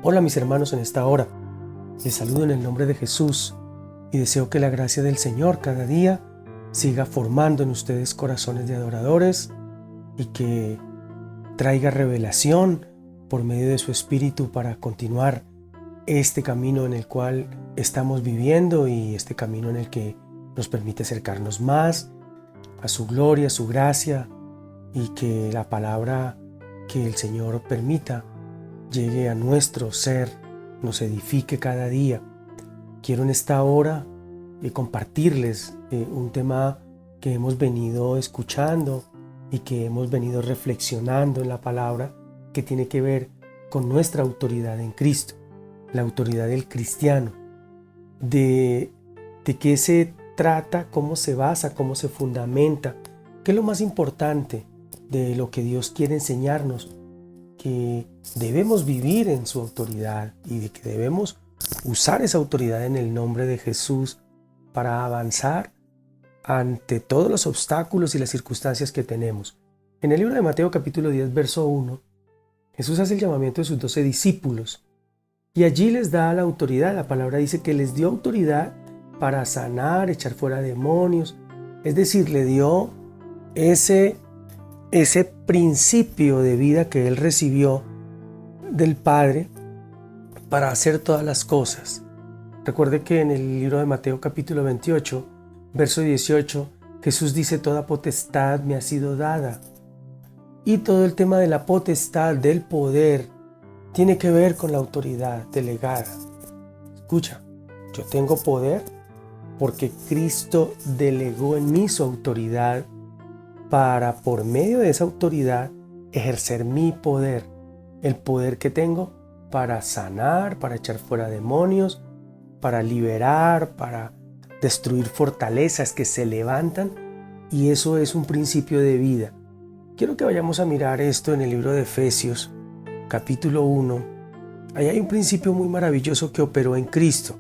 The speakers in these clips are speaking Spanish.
Hola mis hermanos en esta hora. Les saludo en el nombre de Jesús y deseo que la gracia del Señor cada día siga formando en ustedes corazones de adoradores y que traiga revelación por medio de su Espíritu para continuar este camino en el cual estamos viviendo y este camino en el que nos permite acercarnos más a su gloria, a su gracia, y que la palabra que el Señor permita llegue a nuestro ser, nos edifique cada día. Quiero en esta hora compartirles un tema que hemos venido escuchando y que hemos venido reflexionando en la palabra, que tiene que ver con nuestra autoridad en Cristo, la autoridad del cristiano, de qué se trata, cómo se basa, cómo se fundamenta, qué es lo más importante de lo que Dios quiere enseñarnos, que debemos vivir en su autoridad y de que debemos usar esa autoridad en el nombre de Jesús para avanzar ante todos los obstáculos y las circunstancias que tenemos. En el libro de Mateo capítulo 10, verso 1, Jesús hace el llamamiento de sus 12 discípulos y allí les da la autoridad. La palabra dice que les dio autoridad para sanar, echar fuera demonios, es decir, le dio ese principio de vida que él recibió del Padre para hacer todas las cosas. Recuerde que en el libro de Mateo capítulo 28, verso 18, Jesús dice: toda potestad me ha sido dada. Y todo el tema de la potestad, del poder, tiene que ver con la autoridad delegada. Escucha, yo tengo poder porque Cristo delegó en mí su autoridad para, por medio de esa autoridad, ejercer mi poder, el poder que tengo para sanar, para echar fuera demonios, para liberar, para destruir fortalezas que se levantan, y eso es un principio de vida. Quiero que vayamos a mirar esto en el libro de Efesios, capítulo 1. Ahí hay un principio muy maravilloso que operó en Cristo,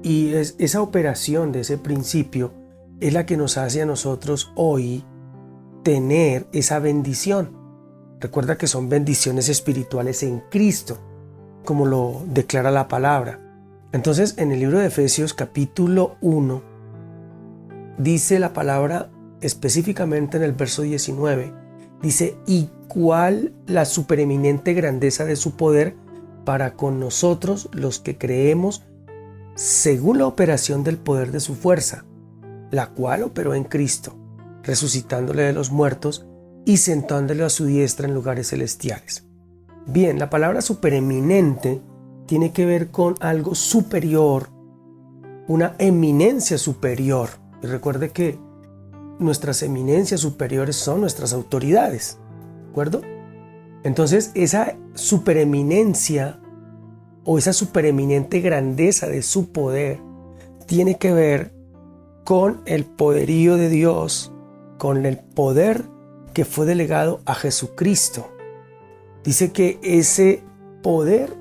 y esa operación de ese principio es la que nos hace a nosotros hoy tener esa bendición. Recuerda que son bendiciones espirituales en Cristo, como lo declara la palabra. Entonces, en el libro de Efesios capítulo 1, dice la palabra específicamente en el verso 19, dice: y cuál la supereminente grandeza de su poder para con nosotros los que creemos, según la operación del poder de su fuerza, la cual operó en Cristo, resucitándole de los muertos y sentándole a su diestra en lugares celestiales. Bien, la palabra supereminente tiene que ver con algo superior, una eminencia superior. Y recuerde que nuestras eminencias superiores son nuestras autoridades, ¿de acuerdo? Entonces, esa supereminencia o esa supereminente grandeza de su poder tiene que ver con el poderío de Dios, con el poder que fue delegado a Jesucristo. Dice que ese poder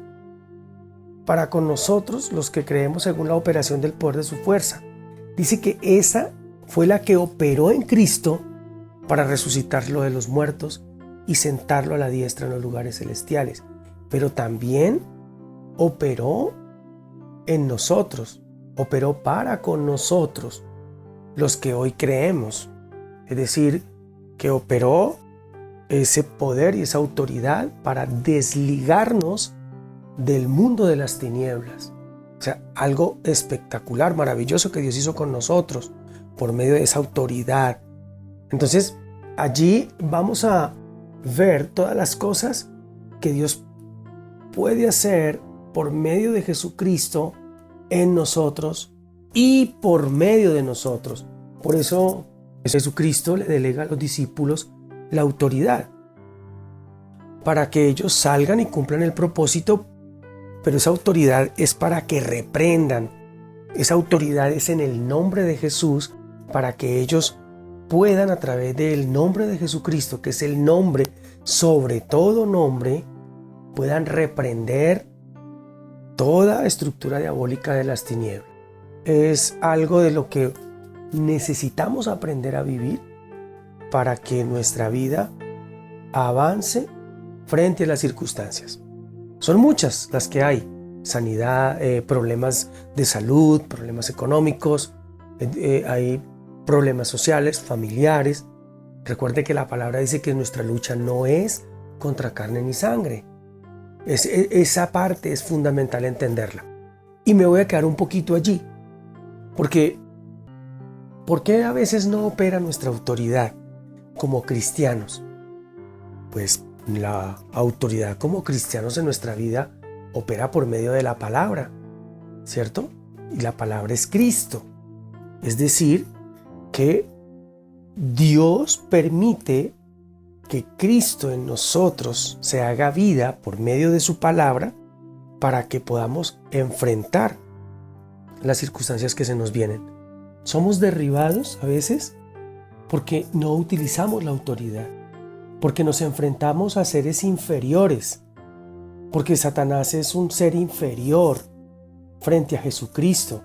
para con nosotros, los que creemos según la operación del poder de su fuerza, dice que esa fue la que operó en Cristo para resucitarlo de los muertos y sentarlo a la diestra en los lugares celestiales. Pero también operó en nosotros, operó para con nosotros, los que hoy creemos. Es decir, que operó ese poder y esa autoridad para desligarnos del mundo de las tinieblas. O sea, algo espectacular, maravilloso que Dios hizo con nosotros por medio de esa autoridad. Entonces, allí vamos a ver todas las cosas que Dios puede hacer por medio de Jesucristo en nosotros y por medio de nosotros. Por eso Jesucristo le delega a los discípulos la autoridad para que ellos salgan y cumplan el propósito, pero esa autoridad es para que reprendan. Esa autoridad es en el nombre de Jesús, para que ellos puedan, a través del nombre de Jesucristo, que es el nombre sobre todo nombre, puedan reprender toda estructura diabólica de las tinieblas. Es algo de lo que necesitamos aprender a vivir para que nuestra vida avance frente a las circunstancias. Son muchas las que hay. Sanidad, problemas de salud, problemas económicos, hay problemas sociales, familiares. Recuerde que la palabra dice que nuestra lucha no es contra carne ni sangre. Esa parte es fundamental entenderla. Y me voy a quedar un poquito allí, porque ¿por qué a veces no opera nuestra autoridad como cristianos? Pues la autoridad como cristianos en nuestra vida opera por medio de la palabra, ¿cierto? Y la palabra es Cristo. Es decir, que Dios permite que Cristo en nosotros se haga vida por medio de su palabra para que podamos enfrentar las circunstancias que se nos vienen. Somos derribados a veces porque no utilizamos la autoridad, porque nos enfrentamos a seres inferiores, porque Satanás es un ser inferior frente a Jesucristo.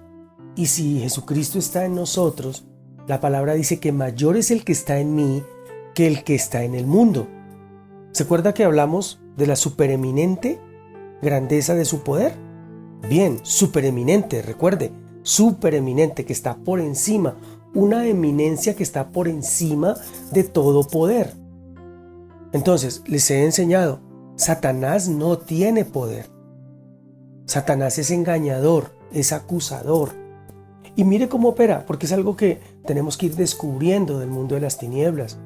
Y si Jesucristo está en nosotros, la palabra dice que mayor es el que está en mí que el que está en el mundo. ¿Se acuerda que hablamos de la supereminente grandeza de su poder? Bien, supereminente, recuerde, supereminente, que está por encima, una eminencia que está por encima de todo poder. Entonces, les he enseñado, Satanás no tiene poder. Satanás es engañador, es acusador. Y mire cómo opera, porque es algo que tenemos que ir descubriendo del mundo de las tinieblas.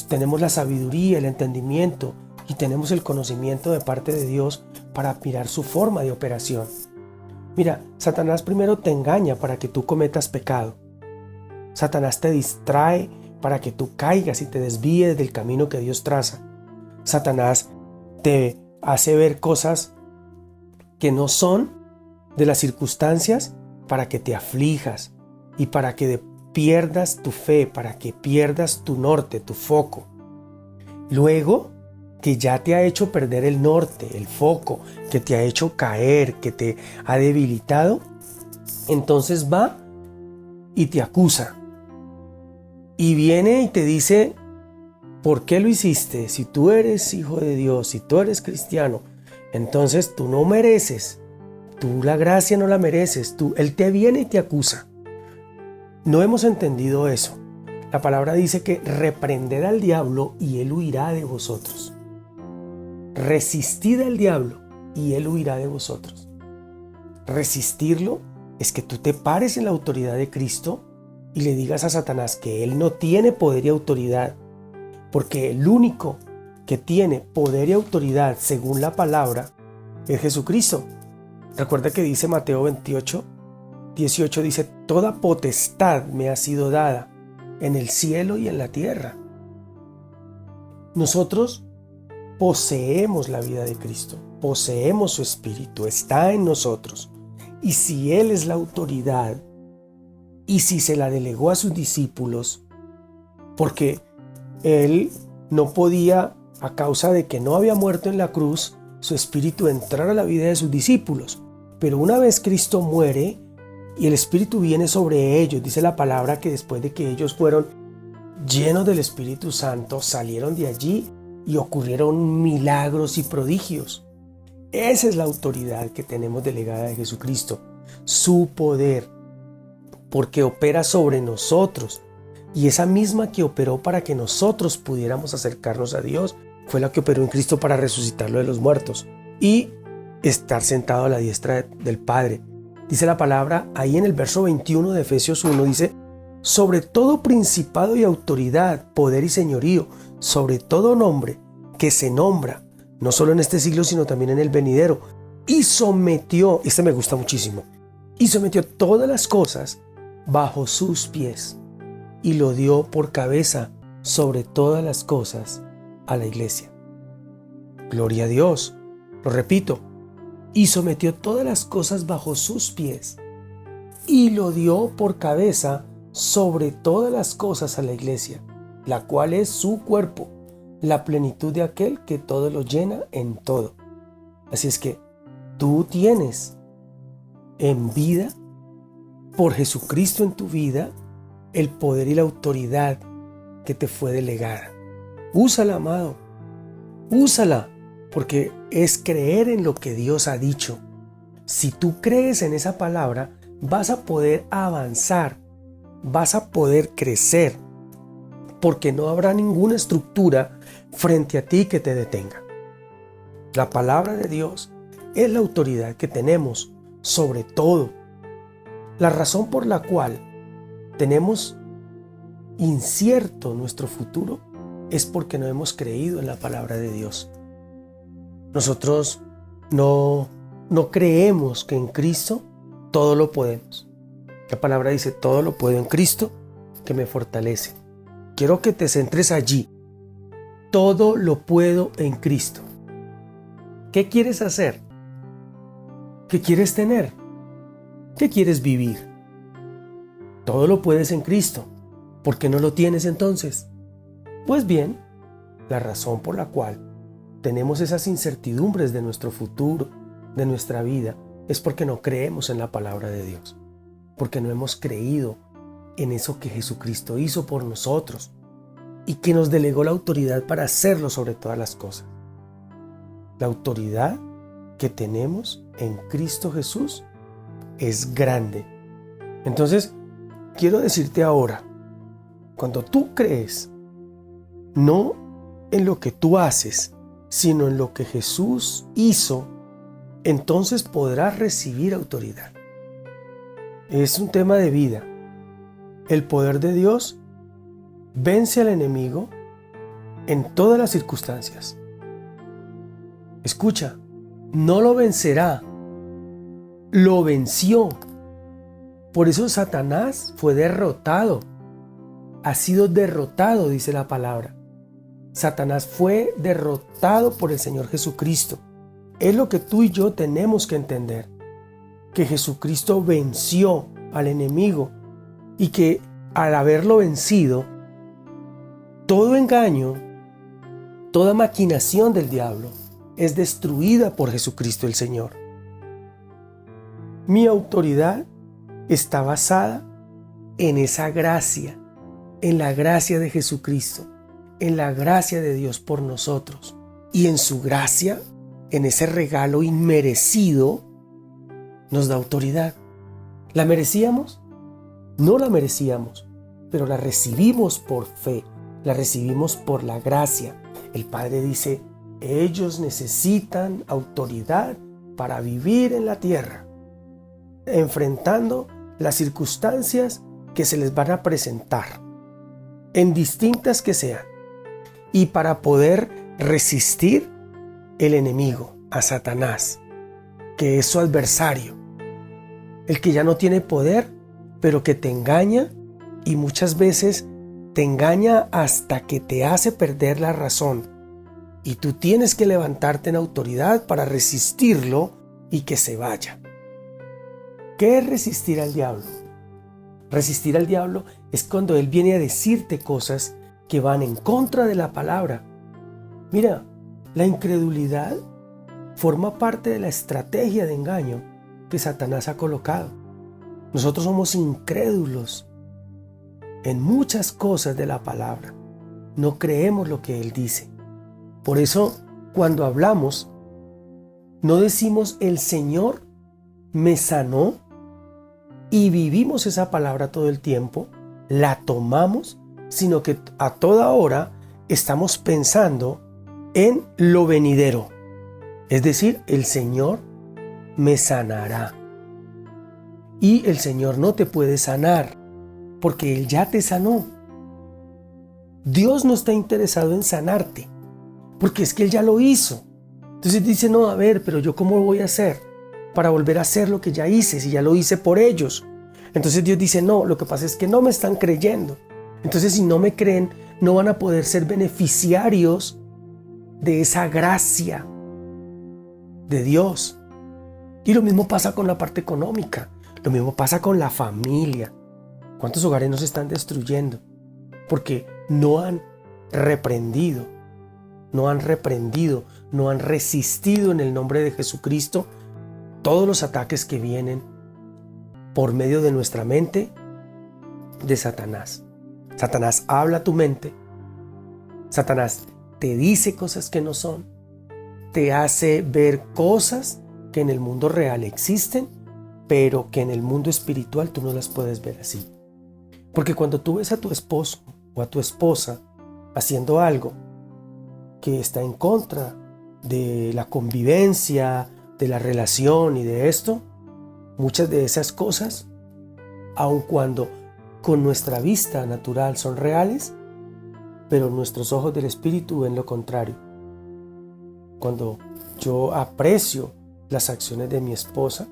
Tenemos la sabiduría, el entendimiento y tenemos el conocimiento de parte de Dios para mirar su forma de operación. Mira, Satanás primero te engaña para que tú cometas pecado. Satanás te distrae para que tú caigas y te desvíes del camino que Dios traza. Satanás te hace ver cosas que no son de las circunstancias para que te aflijas y para que pierdas tu fe, para que pierdas tu norte, tu foco. Luego que ya te ha hecho perder el norte, el foco, que te ha hecho caer, que te ha debilitado, entonces va y te acusa. Y viene y te dice, ¿por qué lo hiciste? Si tú eres hijo de Dios, si tú eres cristiano, entonces tú no mereces, tú la gracia no la mereces, Él te viene y te acusa. No hemos entendido eso. La palabra dice que reprended al diablo y él huirá de vosotros. Resistid al diablo y él huirá de vosotros. Resistirlo es que tú te pares en la autoridad de Cristo y le digas a Satanás que él no tiene poder y autoridad, porque el único que tiene poder y autoridad según la palabra es Jesucristo. Recuerda que dice Mateo 28:18, dice, toda potestad me ha sido dada en el cielo y en la tierra. Nosotros poseemos la vida de Cristo, poseemos su Espíritu, está en nosotros. Y si Él es la autoridad, y si se la delegó a sus discípulos, porque Él no podía, a causa de que no había muerto en la cruz, su Espíritu entrar a la vida de sus discípulos. Pero una vez Cristo muere y el Espíritu viene sobre ellos, dice la palabra que después de que ellos fueron llenos del Espíritu Santo, salieron de allí y ocurrieron milagros y prodigios. Esa es la autoridad que tenemos delegada de Jesucristo, su poder, porque opera sobre nosotros. Y esa misma que operó para que nosotros pudiéramos acercarnos a Dios, fue la que operó en Cristo para resucitarlo de los muertos y estar sentado a la diestra del Padre. Dice la palabra ahí en el verso 21 de Efesios 1, dice, sobre todo principado y autoridad, poder y señorío, sobre todo nombre que se nombra, no solo en este siglo, sino también en el venidero. Y sometió, este me gusta muchísimo, y sometió todas las cosas bajo sus pies, y lo dio por cabeza sobre todas las cosas a la iglesia. Gloria a Dios. Lo repito, y sometió todas las cosas bajo sus pies, y lo dio por cabeza sobre todas las cosas a la iglesia, la cual es su cuerpo, la plenitud de aquel que todo lo llena en todo. Así es que tú tienes en vida, por Jesucristo en tu vida, el poder y la autoridad que te fue delegada. Úsala, amado, úsala, porque es creer en lo que Dios ha dicho. Si tú crees en esa palabra, vas a poder avanzar, vas a poder crecer, porque no habrá ninguna estructura frente a ti que te detenga. La palabra de Dios es la autoridad que tenemos sobre todo. La razón por la cual tenemos incierto nuestro futuro es porque no hemos creído en la palabra de Dios. Nosotros no creemos que en Cristo todo lo podemos. La palabra dice: todo lo puedo en Cristo que me fortalece. Quiero que te centres allí. Todo lo puedo en Cristo. ¿Qué quieres hacer? ¿Qué quieres tener? ¿Qué quieres vivir? Todo lo puedes en Cristo. ¿Por qué no lo tienes entonces? Pues bien, la razón por la cual tenemos esas incertidumbres de nuestro futuro, de nuestra vida, es porque no creemos en la palabra de Dios, porque no hemos creído en eso que Jesucristo hizo por nosotros y que nos delegó la autoridad para hacerlo sobre todas las cosas. La autoridad que tenemos en Cristo Jesús es grande. Entonces, quiero decirte ahora, cuando tú crees, no en lo que tú haces, sino en lo que Jesús hizo, entonces podrás recibir autoridad. Es un tema de vida. El poder de Dios vence al enemigo en todas las circunstancias. Escucha, no lo vencerá, lo venció. Por eso Satanás fue derrotado. Ha sido derrotado, dice la palabra. Satanás fue derrotado por el Señor Jesucristo. Es lo que tú y yo tenemos que entender. Que Jesucristo venció al enemigo y que al haberlo vencido, todo engaño, toda maquinación del diablo es destruida por Jesucristo el Señor. Mi autoridad está basada en esa gracia, en la gracia de Jesucristo, en la gracia de Dios por nosotros y en su gracia, en ese regalo inmerecido, nos da autoridad. ¿La merecíamos? No la merecíamos, pero la recibimos por fe, la recibimos por la gracia. El Padre dice: ellos necesitan autoridad para vivir en la tierra, enfrentando las circunstancias que se les van a presentar, en distintas que sean, y para poder resistir el enemigo, a Satanás, que es su adversario, el que ya no tiene poder, pero que te engaña y muchas veces te engaña hasta que te hace perder la razón. Y tú tienes que levantarte en autoridad para resistirlo y que se vaya. ¿Qué es resistir al diablo? Resistir al diablo es cuando él viene a decirte cosas que van en contra de la palabra. Mira, la incredulidad forma parte de la estrategia de engaño que Satanás ha colocado. Nosotros somos incrédulos en muchas cosas de la palabra. No creemos lo que él dice. Por eso, cuando hablamos, no decimos: el Señor me sanó, y vivimos esa palabra todo el tiempo, la tomamos, sino que a toda hora estamos pensando en lo venidero. Es decir, el Señor me sanará. Y el Señor no te puede sanar, porque Él ya te sanó. Dios no está interesado en sanarte, porque es que Él ya lo hizo. Entonces dice: no, a ver, pero yo ¿cómo voy a hacer para volver a hacer lo que ya hice, si ya lo hice por ellos? Entonces Dios dice: no, lo que pasa es que no me están creyendo. Entonces, si no me creen, no van a poder ser beneficiarios de esa gracia de Dios. Y lo mismo pasa con la parte económica, lo mismo pasa con la familia. ¿Cuántos hogares nos están destruyendo? Porque no han reprendido, no han resistido en el nombre de Jesucristo todos los ataques que vienen por medio de nuestra mente de Satanás. Satanás habla a tu mente. Satanás te dice cosas que no son. te hace ver cosas que en el mundo real existen, pero que en el mundo espiritual tú no las puedes ver así. Porque cuando tú ves a tu esposo o a tu esposa haciendo algo que está en contra de la convivencia, de la relación y de esto, muchas de esas cosas, aun cuando con nuestra vista natural son reales, pero nuestros ojos del espíritu ven lo contrario. Cuando yo aprecio las acciones de mi esposa,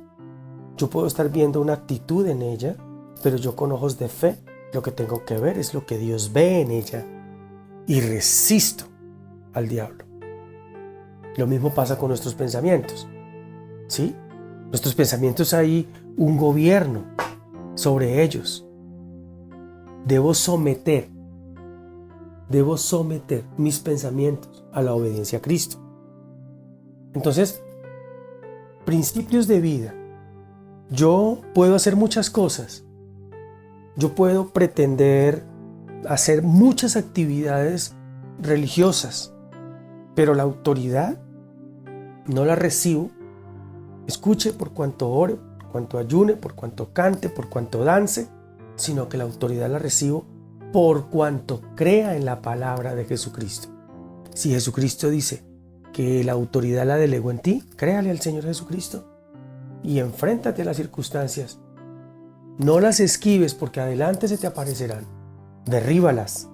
yo puedo estar viendo una actitud en ella, pero yo con ojos de fe lo que tengo que ver es lo que Dios ve en ella y resisto al diablo. Lo mismo pasa con nuestros pensamientos, ¿sí? Nuestros pensamientos hay un gobierno sobre ellos. Debo someter mis pensamientos a la obediencia a Cristo. Entonces, principios de vida. Yo puedo hacer muchas cosas. Yo puedo pretender hacer muchas actividades religiosas, pero la autoridad no la recibo. Escuche por cuanto ore, por cuanto ayune, por cuanto cante, por cuanto dance, sino que la autoridad la recibo por cuanto crea en la palabra de Jesucristo. Si Jesucristo dice que la autoridad la delegó en ti, créale al Señor Jesucristo y enfréntate a las circunstancias. No las esquives porque adelante se te aparecerán. Derríbalas.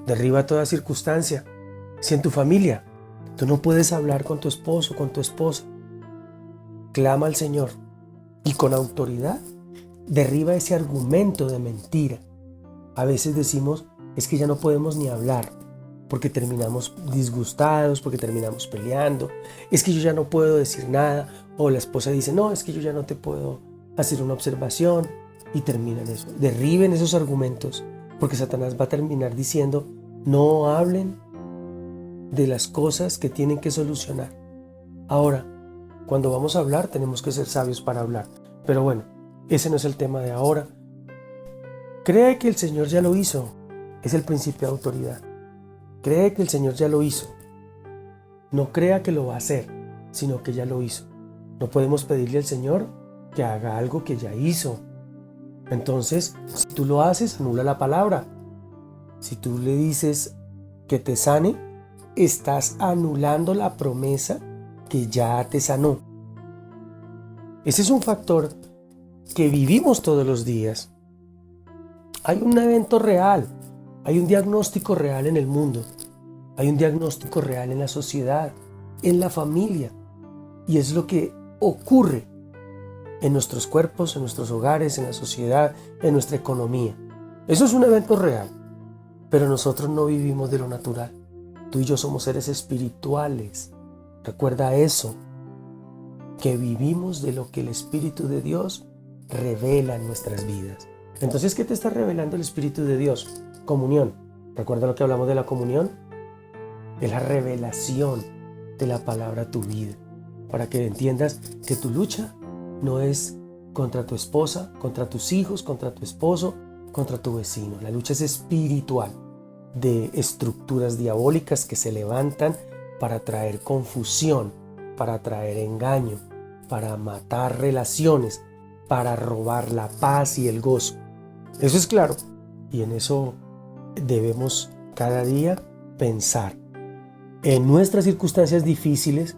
Derriba toda circunstancia. Si en tu familia tú no puedes hablar con tu esposo, con tu esposa, clama al Señor y con autoridad derriba ese argumento de mentira. A veces decimos, es que ya no podemos ni hablar porque terminamos disgustados, porque terminamos peleando. Es que yo ya no puedo decir nada. O la esposa dice, no, es que yo ya no te puedo hacer una observación. Y terminan eso. Derriben esos argumentos porque Satanás va a terminar diciendo, no hablen de las cosas que tienen que solucionar. Ahora, cuando vamos a hablar tenemos que ser sabios para hablar. Pero bueno, ese no es el tema de ahora. Cree que el Señor ya lo hizo. Es el principio de autoridad. Cree que el Señor ya lo hizo. No crea que lo va a hacer, sino que ya lo hizo. No podemos pedirle al Señor que haga algo que ya hizo. Entonces, si tú lo haces, anula la palabra. Si tú le dices que te sane, estás anulando la promesa que ya te sanó. Ese es un factor que vivimos todos los días. Hay un evento real, hay un diagnóstico real en el mundo, hay un diagnóstico real en la sociedad, en la familia, y es lo que ocurre en nuestros cuerpos, en nuestros hogares, en la sociedad, en nuestra economía. Eso es un evento real, pero nosotros no vivimos de lo natural. Tú y yo somos seres espirituales. Recuerda eso, que vivimos de lo que el Espíritu de Dios revela en nuestras vidas. Entonces, ¿qué te está revelando el Espíritu de Dios? Comunión. ¿Recuerda lo que hablamos de la comunión? Es la revelación de la palabra a tu vida, para que entiendas que tu lucha no es contra tu esposa, contra tus hijos, contra tu esposo, contra tu vecino. La lucha es espiritual, de estructuras diabólicas que se levantan para traer confusión, para traer engaño, para matar relaciones, para robar la paz y el gozo. Eso es claro, y en eso debemos cada día pensar en nuestras circunstancias difíciles,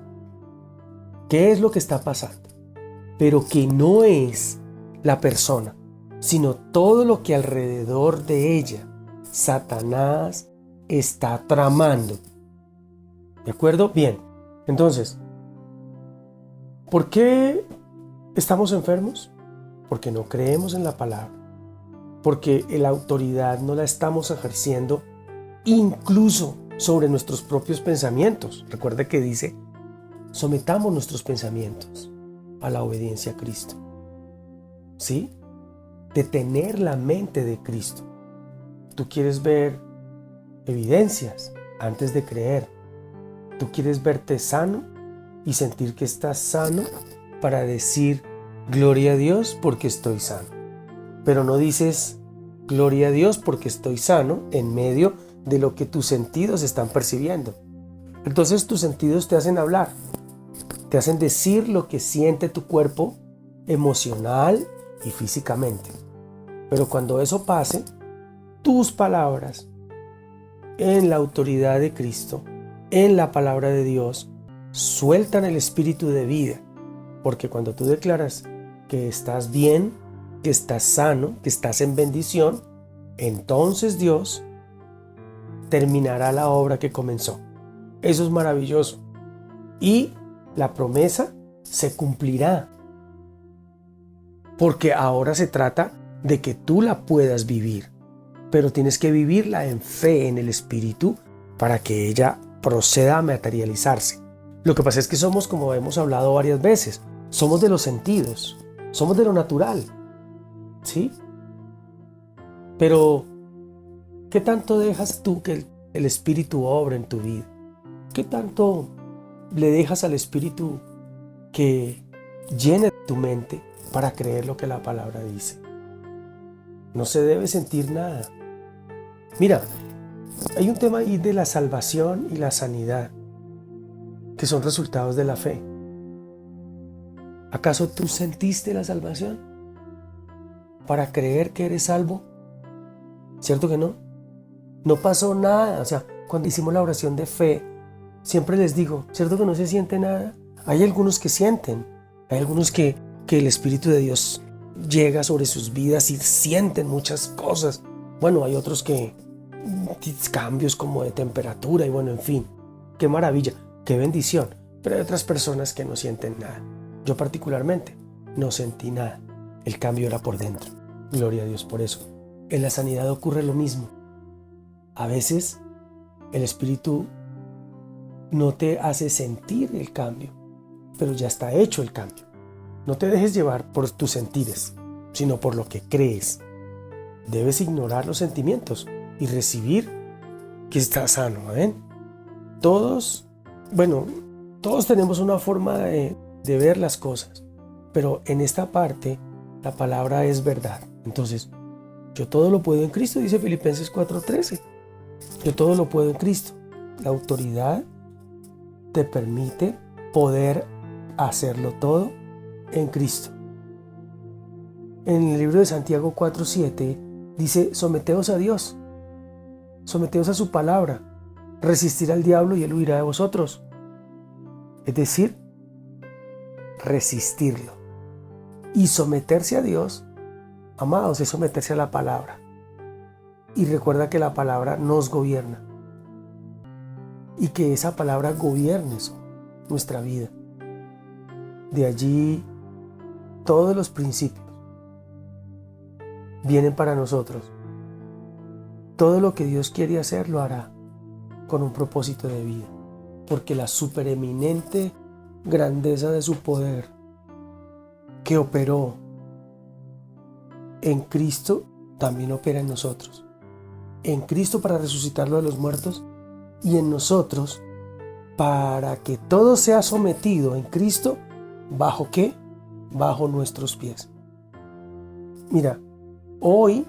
qué es lo que está pasando, pero que no es la persona, sino todo lo que alrededor de ella Satanás está tramando. ¿De acuerdo? Bien, entonces, ¿por qué estamos enfermos? Porque no creemos en la palabra, porque la autoridad no la estamos ejerciendo incluso sobre nuestros propios pensamientos. Recuerda que dice, sometamos nuestros pensamientos a la obediencia a Cristo. ¿Sí? De tener la mente de Cristo. Tú quieres ver evidencias antes de creer. Tú quieres verte sano y sentir que estás sano para decir gloria a Dios porque estoy sano. Pero no dices gloria a Dios porque estoy sano en medio de lo que tus sentidos están percibiendo. Entonces tus sentidos te hacen hablar, te hacen decir lo que siente tu cuerpo emocional y físicamente. Pero cuando eso pase, tus palabras, en la autoridad de Cristo, en la palabra de Dios, sueltan el espíritu de vida. Porque cuando tú declaras que estás bien, que estás sano, que estás en bendición, entonces Dios terminará la obra que comenzó. Eso es maravilloso. Y la promesa se cumplirá. Porque ahora se trata de que tú la puedas vivir. Pero tienes que vivirla en fe, en el Espíritu, para que ella proceda a materializarse. Lo que pasa es que somos, como hemos hablado varias veces, somos de los sentidos, somos de lo natural, ¿sí? Pero, ¿qué tanto dejas tú que el Espíritu obre en tu vida? ¿Qué tanto le dejas al Espíritu que llene tu mente para creer lo que la palabra dice? No se debe sentir nada. Mira, hay un tema ahí de la salvación y la sanidad, que son resultados de la fe. ¿Acaso tú sentiste la salvación para creer que eres salvo? ¿Cierto que no? No pasó nada. O sea, cuando hicimos la oración de fe, siempre les digo, ¿cierto que no se siente nada? Hay algunos que sienten, hay algunos que el Espíritu de Dios llega sobre sus vidas y sienten muchas cosas. Bueno, hay otros que cambios como de temperatura y bueno, en fin, qué maravilla, qué bendición. Pero hay otras personas que no sienten nada. Yo particularmente no sentí nada. El cambio era por dentro. Gloria a Dios por eso. En la sanidad ocurre lo mismo. A veces el Espíritu no te hace sentir el cambio, pero ya está hecho el cambio. No te dejes llevar por tus sentires, sino por lo que crees. Debes ignorar los sentimientos y recibir que estás sano. ¿Ven? Todos tenemos una forma de ver las cosas, pero en esta parte la palabra es verdad. Entonces, yo todo lo puedo en Cristo, dice Filipenses 4:13. Yo todo lo puedo en Cristo. La autoridad te permite poder hacerlo todo en Cristo. En el libro de Santiago 4:7 dice: someteos a Dios, someteos a su palabra, resistir al diablo y él huirá de vosotros. Es decir, resistirlo. Y someterse a Dios, amados, es someterse a la palabra. Y recuerda que la palabra nos gobierna. Y que esa palabra gobierne nuestra vida. De allí todos los principios vienen para nosotros. Todo lo que Dios quiere hacer lo hará con un propósito de vida. Porque la supereminente grandeza de su poder que operó en Cristo también opera en nosotros. En Cristo para resucitarlo de los muertos y en nosotros para que todo sea sometido en Cristo. ¿Bajo qué? Bajo nuestros pies. Mira, hoy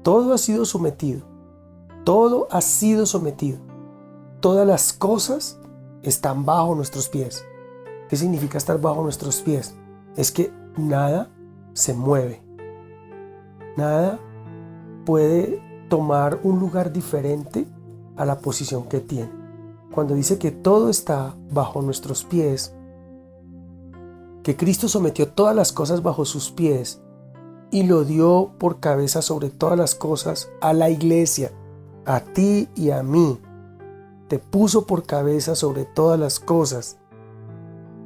todo ha sido sometido. Todo ha sido sometido. Todas las cosas están bajo nuestros pies. ¿Qué significa estar bajo nuestros pies? Es que nada se mueve. Nada puede tomar un lugar diferente a la posición que tiene. Cuando dice que todo está bajo nuestros pies, que Cristo sometió todas las cosas bajo sus pies y lo dio por cabeza sobre todas las cosas a la iglesia, a ti y a mí. Te puso por cabeza sobre todas las cosas.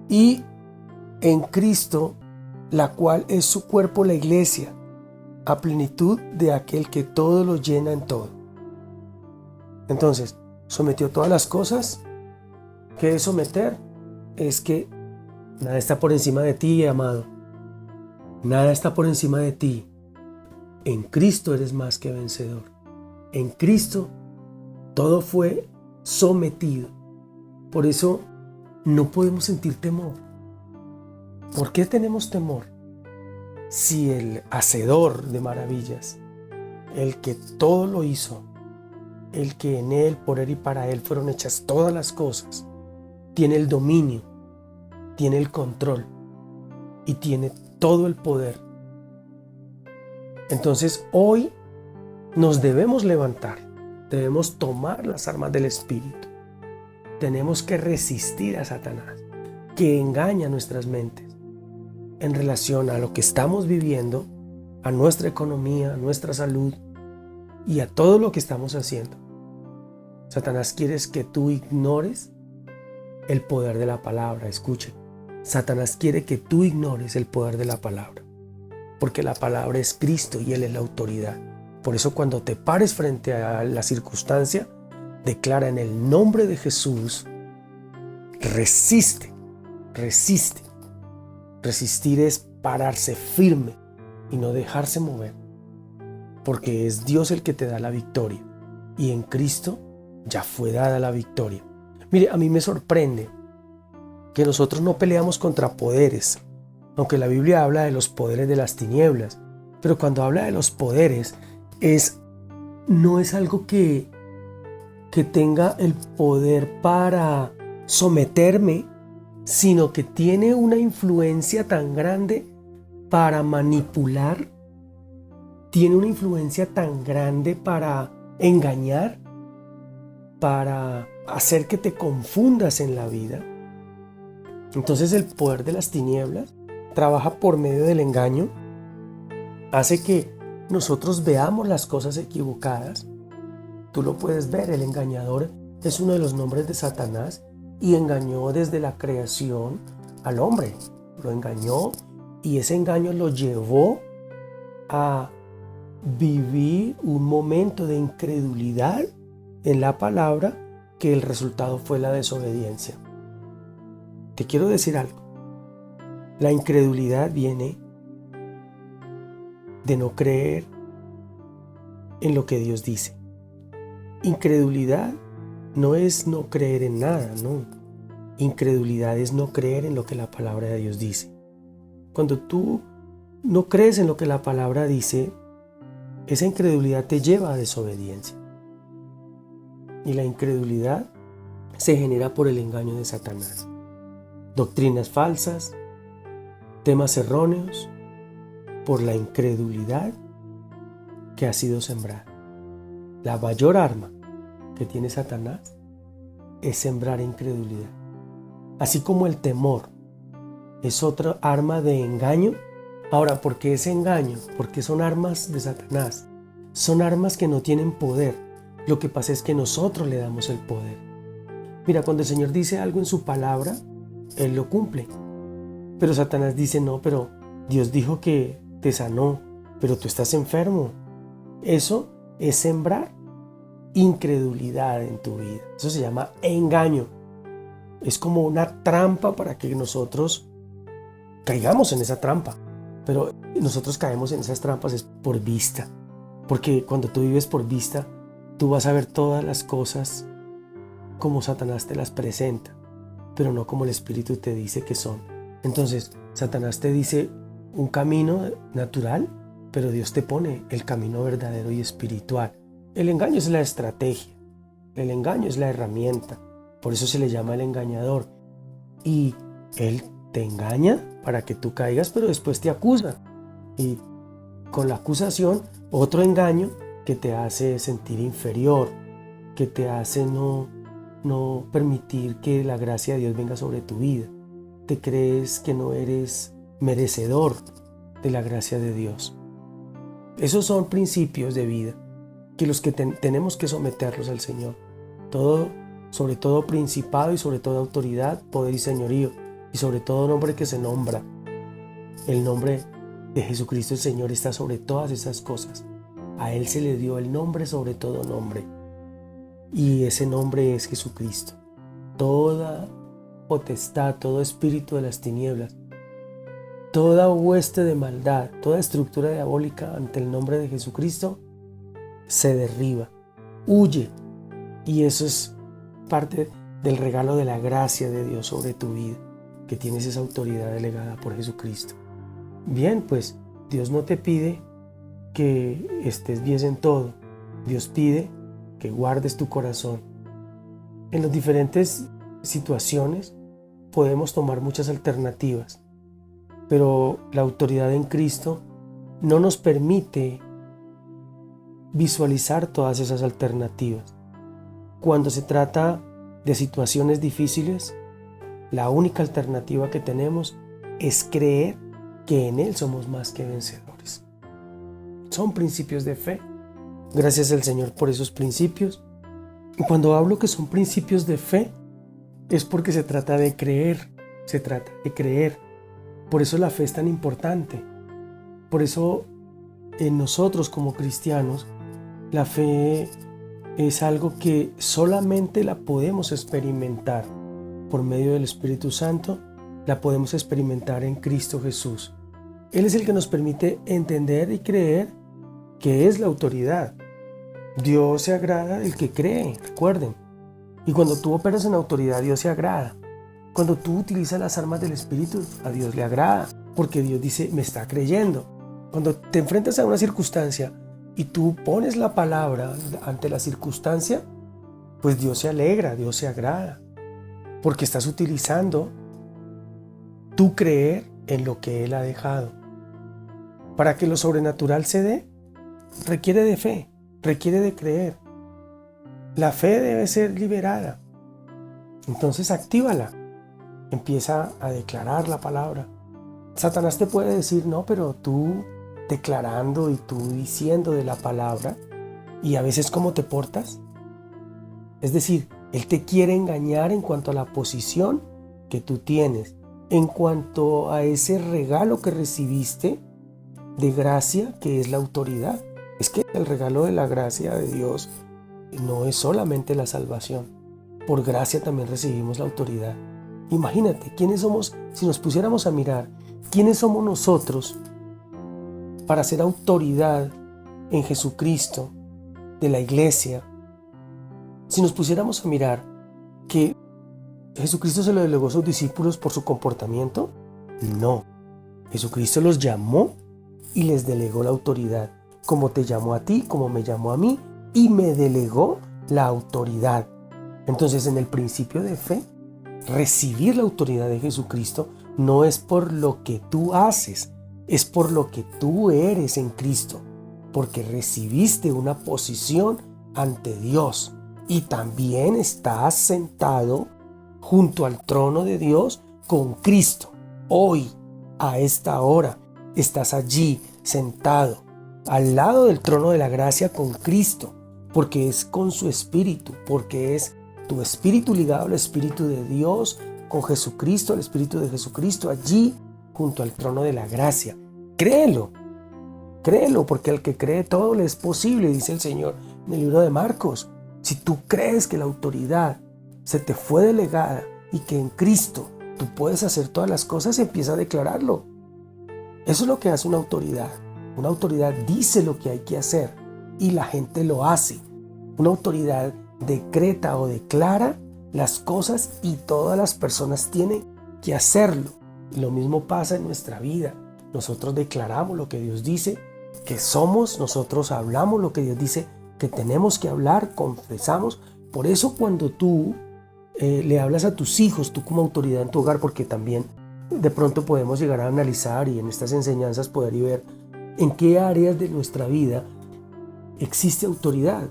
Y en Cristo, la cual es su cuerpo, la iglesia, a plenitud de aquel que todo lo llena en todo. Entonces, sometió todas las cosas. ¿Qué es someter? Es que nada está por encima de ti, amado. Nada está por encima de ti. En Cristo eres más que vencedor. En Cristo todo fue sometido. Por eso no podemos sentir temor. ¿Por qué tenemos temor? Si el hacedor de maravillas, el que todo lo hizo, el que en Él, por Él y para Él fueron hechas todas las cosas, tiene el dominio, tiene el control y tiene todo el poder. Entonces hoy nos debemos levantar, debemos tomar las armas del Espíritu. Tenemos que resistir a Satanás, que engaña nuestras mentes en relación a lo que estamos viviendo, a nuestra economía, a nuestra salud y a todo lo que estamos haciendo. Satanás quiere que tú ignores el poder de la palabra. Escuche, Satanás quiere que tú ignores el poder de la palabra, porque la palabra es Cristo y Él es la autoridad. Por eso cuando te pares frente a la circunstancia, declara en el nombre de Jesús, resiste. Resistir es pararse firme y no dejarse mover, porque es Dios el que te da la victoria y en Cristo ya fue dada la victoria. Mire, a mí me sorprende que nosotros no peleamos contra poderes, aunque la Biblia habla de los poderes de las tinieblas, pero cuando habla de los poderes no es algo que tenga el poder para someterme, sino que tiene una influencia tan grande para manipular, tiene una influencia tan grande para engañar, para hacer que te confundas en la vida. Entonces el poder de las tinieblas trabaja por medio del engaño, hace que nosotros veamos las cosas equivocadas. Tú lo puedes ver, el engañador es uno de los nombres de Satanás y engañó desde la creación al hombre. Lo engañó y ese engaño lo llevó a vivir un momento de incredulidad en la palabra, que el resultado fue la desobediencia. Te quiero decir algo. La incredulidad viene de no creer en lo que Dios dice. Incredulidad no es no creer en nada, no. Incredulidad es no creer en lo que la palabra de Dios dice. Cuando tú no crees en lo que la palabra dice, esa incredulidad te lleva a desobediencia. Y la incredulidad se genera por el engaño de Satanás. Doctrinas falsas, temas erróneos, por la incredulidad que ha sido sembrada. La mayor arma que tiene Satanás es sembrar incredulidad. Así como el temor es otra arma de engaño. Ahora, ¿por qué ese engaño? Porque son armas de Satanás. Son armas que no tienen poder. Lo que pasa es que nosotros le damos el poder. Mira, cuando el Señor dice algo en su palabra, Él lo cumple. Pero Satanás dice, no, pero Dios dijo que te sanó, pero tú estás enfermo. Eso es sembrar incredulidad en tu vida. Eso se llama engaño. Es como una trampa para que nosotros caigamos en esa trampa. Pero nosotros caemos en esas trampas es por vista. Porque cuando tú vives por vista, tú vas a ver todas las cosas como Satanás te las presenta, pero no como el Espíritu te dice que son. Entonces, Satanás te dice un camino natural, pero Dios te pone el camino verdadero y espiritual. El engaño es la estrategia, el engaño es la herramienta, por eso se le llama el engañador. Y él te engaña para que tú caigas, pero después te acusa. Y con la acusación, otro engaño que te hace sentir inferior, que te hace no permitir que la gracia de Dios venga sobre tu vida. Te crees que no eres merecedor de la gracia de Dios. Esos son principios de vida que los que tenemos que someterlos al Señor. Todo, sobre todo principado y sobre todo autoridad, poder y señorío, y sobre todo nombre que se nombra. El nombre de Jesucristo el Señor está sobre todas esas cosas. A Él se le dio el nombre sobre todo nombre. Y ese nombre es Jesucristo. Toda potestad, todo espíritu de las tinieblas, toda hueste de maldad, toda estructura diabólica ante el nombre de Jesucristo se derriba, huye. Y eso es parte del regalo de la gracia de Dios sobre tu vida, que tienes esa autoridad delegada por Jesucristo. Bien, pues Dios no te pide que estés bien en todo. Dios pide que guardes tu corazón. En las diferentes situaciones podemos tomar muchas alternativas, pero la autoridad en Cristo no nos permite visualizar todas esas alternativas. Cuando se trata de situaciones difíciles, la única alternativa que tenemos es creer que en Él somos más que vencedores. Son principios de fe. Gracias al Señor por esos principios. Y cuando hablo que son principios de fe, es porque se trata de creer. Se trata de creer. Por eso la fe es tan importante. Por eso en nosotros como cristianos, la fe es algo que solamente la podemos experimentar por medio del Espíritu Santo. La podemos experimentar en Cristo Jesús. Él es el que nos permite entender y creer que es la autoridad. Dios se agrada del que cree, recuerden. Y cuando tú operas en autoridad, Dios se agrada. Cuando tú utilizas las armas del Espíritu, a Dios le agrada, porque Dios dice, me está creyendo. Cuando te enfrentas a una circunstancia y tú pones la palabra ante la circunstancia, pues Dios se alegra, Dios se agrada, porque estás utilizando tu creer en lo que Él ha dejado. Para que lo sobrenatural se dé, requiere de fe, requiere de creer. La fe debe ser liberada. Entonces actívala. Empieza a declarar la palabra. Satanás te puede decir, no, pero tú declarando y tú diciendo de la palabra, y a veces cómo te portas. Es decir, él te quiere engañar en cuanto a la posición que tú tienes, en cuanto a ese regalo que recibiste de gracia, que es la autoridad. Es que el regalo de la gracia de Dios no es solamente la salvación. Por gracia también recibimos la autoridad. Imagínate, ¿quiénes somos? Si nos pusiéramos a mirar, ¿quiénes somos nosotros para ser autoridad en Jesucristo, de la iglesia? Si nos pusiéramos a mirar que Jesucristo se lo delegó a sus discípulos por su comportamiento, no. Jesucristo los llamó y les delegó la autoridad, como te llamó a ti, como me llamó a mí, y me delegó la autoridad. Entonces, en el principio de fe, recibir la autoridad de Jesucristo no es por lo que tú haces, es por lo que tú eres en Cristo, porque recibiste una posición ante Dios y también estás sentado junto al trono de Dios con Cristo. Hoy, a esta hora, estás allí sentado al lado del trono de la gracia con Cristo, porque es con su espíritu, porque es tu espíritu ligado al espíritu de Dios, con Jesucristo, el espíritu de Jesucristo, allí junto al trono de la gracia. Créelo, porque al que cree todo le es posible, dice el Señor en el libro de Marcos. Si tú crees que la autoridad se te fue delegada y que en Cristo tú puedes hacer todas las cosas, empieza a declararlo. Eso es lo que hace una autoridad. Una autoridad dice lo que hay que hacer y la gente lo hace. Una autoridad decreta o declara las cosas y todas las personas tienen que hacerlo. Y lo mismo pasa en nuestra vida. Nosotros declaramos lo que Dios dice que somos, nosotros hablamos lo que Dios dice que tenemos que hablar, confesamos. Por eso cuando tú le hablas a tus hijos, tú como autoridad en tu hogar, porque también de pronto podemos llegar a analizar y en estas enseñanzas poder ver en qué áreas de nuestra vida existe autoridad,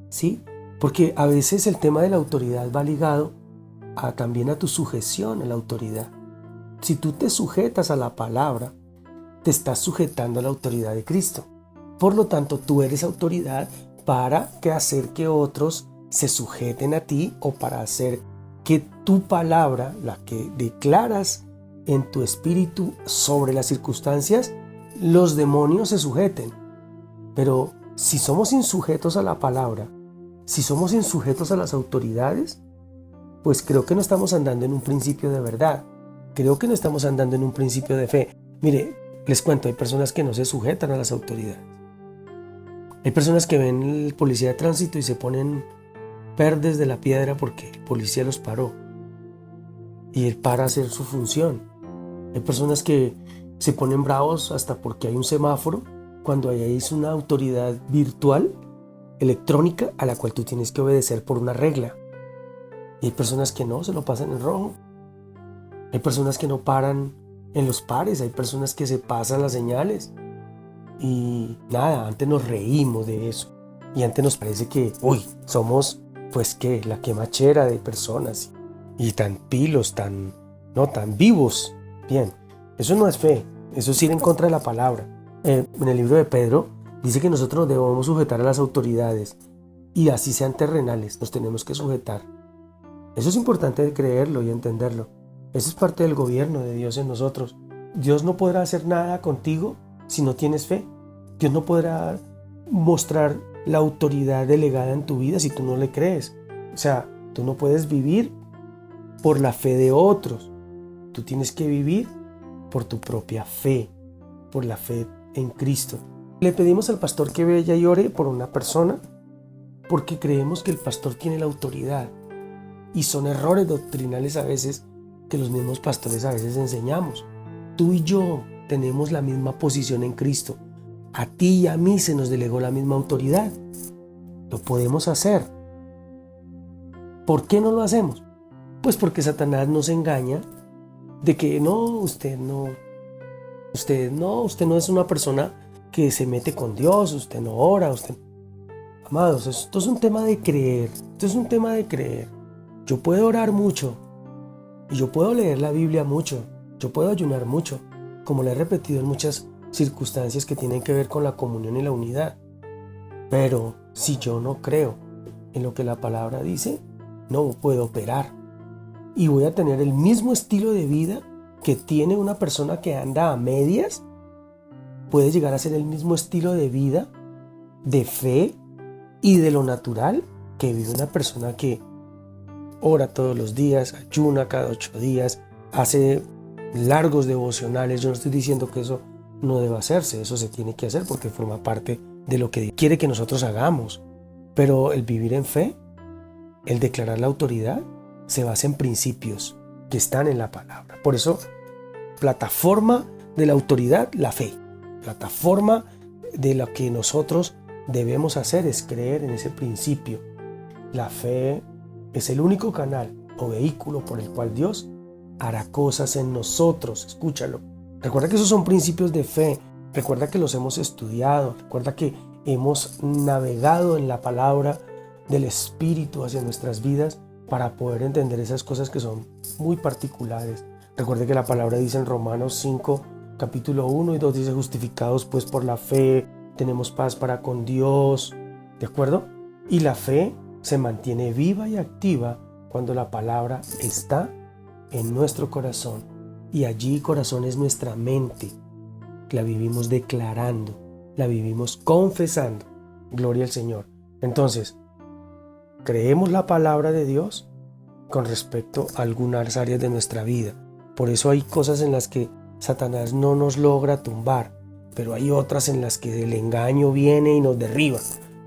¿sí? Porque a veces el tema de la autoridad va ligado también a tu sujeción a la autoridad. Si tú te sujetas a la palabra, te estás sujetando a la autoridad de Cristo. Por lo tanto, tú eres autoridad para hacer que otros se sujeten a ti o para hacer que tu palabra, la que declaras en tu espíritu sobre las circunstancias, los demonios se sujeten. Pero si somos insujetos a la palabra, si somos insujetos a las autoridades, pues creo que no estamos andando en un principio de verdad. Creo que no estamos andando en un principio de fe. Mire, les cuento, hay personas que no se sujetan a las autoridades. Hay personas que ven el policía de tránsito y se ponen verdes de la piedra porque el policía los paró. Y él para hacer su función. Hay personas que se ponen bravos hasta porque hay un semáforo, cuando ahí es una autoridad virtual electrónica a la cual tú tienes que obedecer por una regla. Y hay personas que no, se lo pasan en rojo. Hay personas que no paran en los pares, hay personas que se pasan las señales. Y nada, antes nos reímos de eso. Y antes nos parece que, somos, pues qué, la quemachera de personas. Y tan pilos, tan vivos. Bien, eso no es fe, eso es ir en contra de la palabra. En el libro de Pedro dice que nosotros nos debemos sujetar a las autoridades. Y así sean terrenales, nos tenemos que sujetar. Eso es importante de creerlo y entenderlo. Eso es parte del gobierno de Dios en nosotros. Dios no podrá hacer nada contigo si no tienes fe. Dios no podrá mostrar la autoridad delegada en tu vida si tú no le crees. O sea, tú no puedes vivir por la fe de otros. Tú tienes que vivir por tu propia fe, por la fe en Cristo. Le pedimos al pastor que vaya y ore por una persona porque creemos que el pastor tiene la autoridad. Y son errores doctrinales a veces que los mismos pastores a veces enseñamos. Tú y yo tenemos la misma posición en Cristo. A ti y a mí se nos delegó la misma autoridad. Lo podemos hacer. ¿Por qué no lo hacemos? Pues porque Satanás nos engaña de que usted no es una persona que se mete con Dios, usted no ora, Amados, esto es un tema de creer. Yo puedo orar mucho y yo puedo leer la Biblia mucho, yo puedo ayunar mucho, como le he repetido en muchas circunstancias que tienen que ver con la comunión y la unidad. Pero si yo no creo en lo que la palabra dice, no puedo operar. Y voy a tener el mismo estilo de vida que tiene una persona que anda a medias. Puede llegar a ser el mismo estilo de vida, de fe y de lo natural que vive una persona que ora todos los días, ayuna cada 8 días, hace largos devocionales. Yo no estoy diciendo que eso no deba hacerse, eso se tiene que hacer porque forma parte de lo que quiere que nosotros hagamos. Pero el vivir en fe, el declarar la autoridad, se basa en principios que están en la palabra. Por eso, plataforma de la autoridad, la fe. Plataforma de lo que nosotros debemos hacer es creer en ese principio. La fe es el único canal o vehículo por el cual Dios hará cosas en nosotros. Escúchalo. Recuerda que esos son principios de fe. Recuerda que los hemos estudiado. Recuerda que hemos navegado en la palabra del Espíritu hacia nuestras vidas para poder entender esas cosas que son muy particulares. Recuerde que la palabra dice en Romanos 5, capítulo 1 y 2, dice: justificados pues por la fe, tenemos paz para con Dios. ¿De acuerdo? Y la fe se mantiene viva y activa cuando la palabra está en nuestro corazón. Y allí corazón es nuestra mente. La vivimos declarando, la vivimos confesando. Gloria al Señor. Entonces, creemos la palabra de Dios con respecto a algunas áreas de nuestra vida. Por eso hay cosas en las que Satanás no nos logra tumbar, pero hay otras en las que el engaño viene y nos derriba.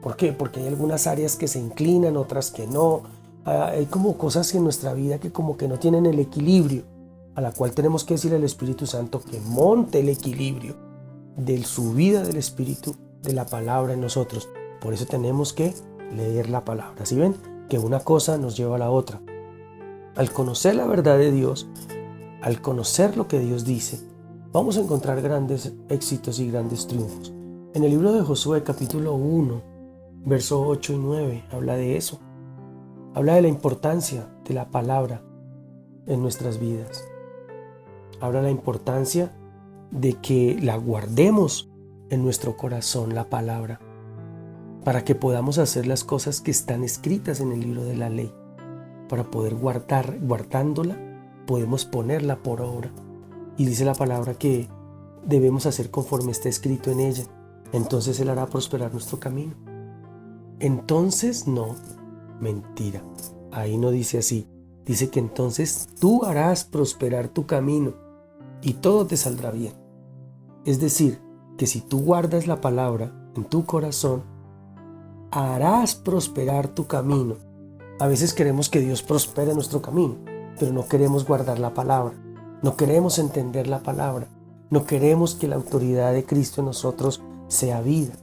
¿Por qué? Porque hay algunas áreas que se inclinan, otras que no. Hay como cosas en nuestra vida que como que no tienen el equilibrio, a la cual tenemos que decirle al Espíritu Santo que monte el equilibrio de su vida del Espíritu, de la palabra en nosotros. Por eso tenemos que leer la palabra. ¿Sí ven? Que una cosa nos lleva a la otra. Al conocer la verdad de Dios, al conocer lo que Dios dice, vamos a encontrar grandes éxitos y grandes triunfos. En el libro de Josué, capítulo 1, versos 8 y 9, habla de eso. Habla de la importancia de la palabra en nuestras vidas. Habla de la importancia de que la guardemos en nuestro corazón, la palabra, para que podamos hacer las cosas que están escritas en el libro de la ley. Para poder guardándola, podemos ponerla por obra. Y dice la palabra que debemos hacer conforme está escrito en ella. Entonces Él hará prosperar nuestro camino. Entonces no, mentira. Ahí no dice así. Dice que entonces tú harás prosperar tu camino y todo te saldrá bien. Es decir, que si tú guardas la palabra en tu corazón, harás prosperar tu camino. A veces queremos que Dios prospere nuestro camino, pero no queremos guardar la palabra. No queremos entender la palabra. No queremos que la autoridad de Cristo en nosotros sea vida.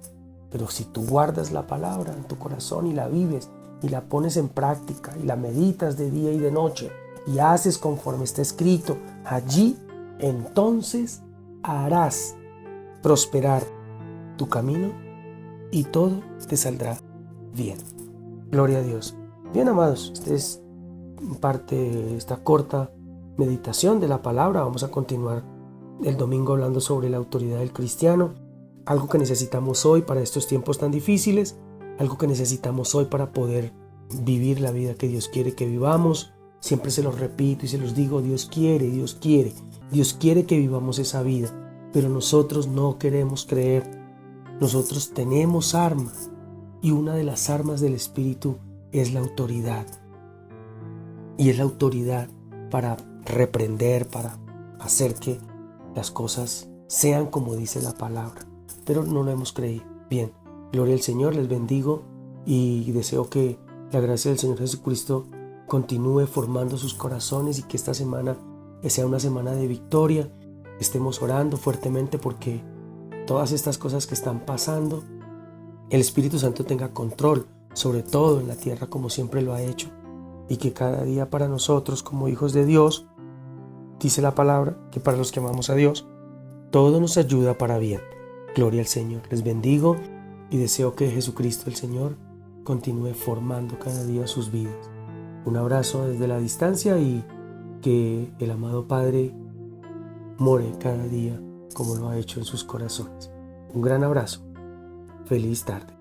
Pero si tú guardas la palabra en tu corazón y la vives y la pones en práctica y la meditas de día y de noche y haces conforme está escrito, allí entonces harás prosperar tu camino y todo te saldrá bien. Gloria a Dios. Bien, amados, esta es parte de esta corta meditación de la palabra. Vamos a continuar el domingo hablando sobre la autoridad del cristiano, algo que necesitamos hoy para estos tiempos tan difíciles, algo que necesitamos hoy para poder vivir la vida que Dios quiere que vivamos. Siempre se los repito y se los digo, Dios quiere que vivamos esa vida, pero nosotros no queremos creer. Nosotros tenemos armas y una de las armas del Espíritu es la autoridad. Y es la autoridad para reprender, para hacer que las cosas sean como dice la palabra. Pero no lo hemos creído. Bien, gloria al Señor, les bendigo y deseo que la gracia del Señor Jesucristo continúe formando sus corazones y que esta semana sea una semana de victoria. Estemos orando fuertemente porque todas estas cosas que están pasando, el Espíritu Santo tenga control sobre todo en la tierra como siempre lo ha hecho, y que cada día para nosotros como hijos de Dios, dice la palabra que para los que amamos a Dios, todo nos ayuda para bien. Gloria al Señor. Les bendigo y deseo que Jesucristo el Señor continúe formando cada día sus vidas. Un abrazo desde la distancia y que el amado Padre more cada día como lo ha hecho en sus corazones. Un gran abrazo. Feliz tarde.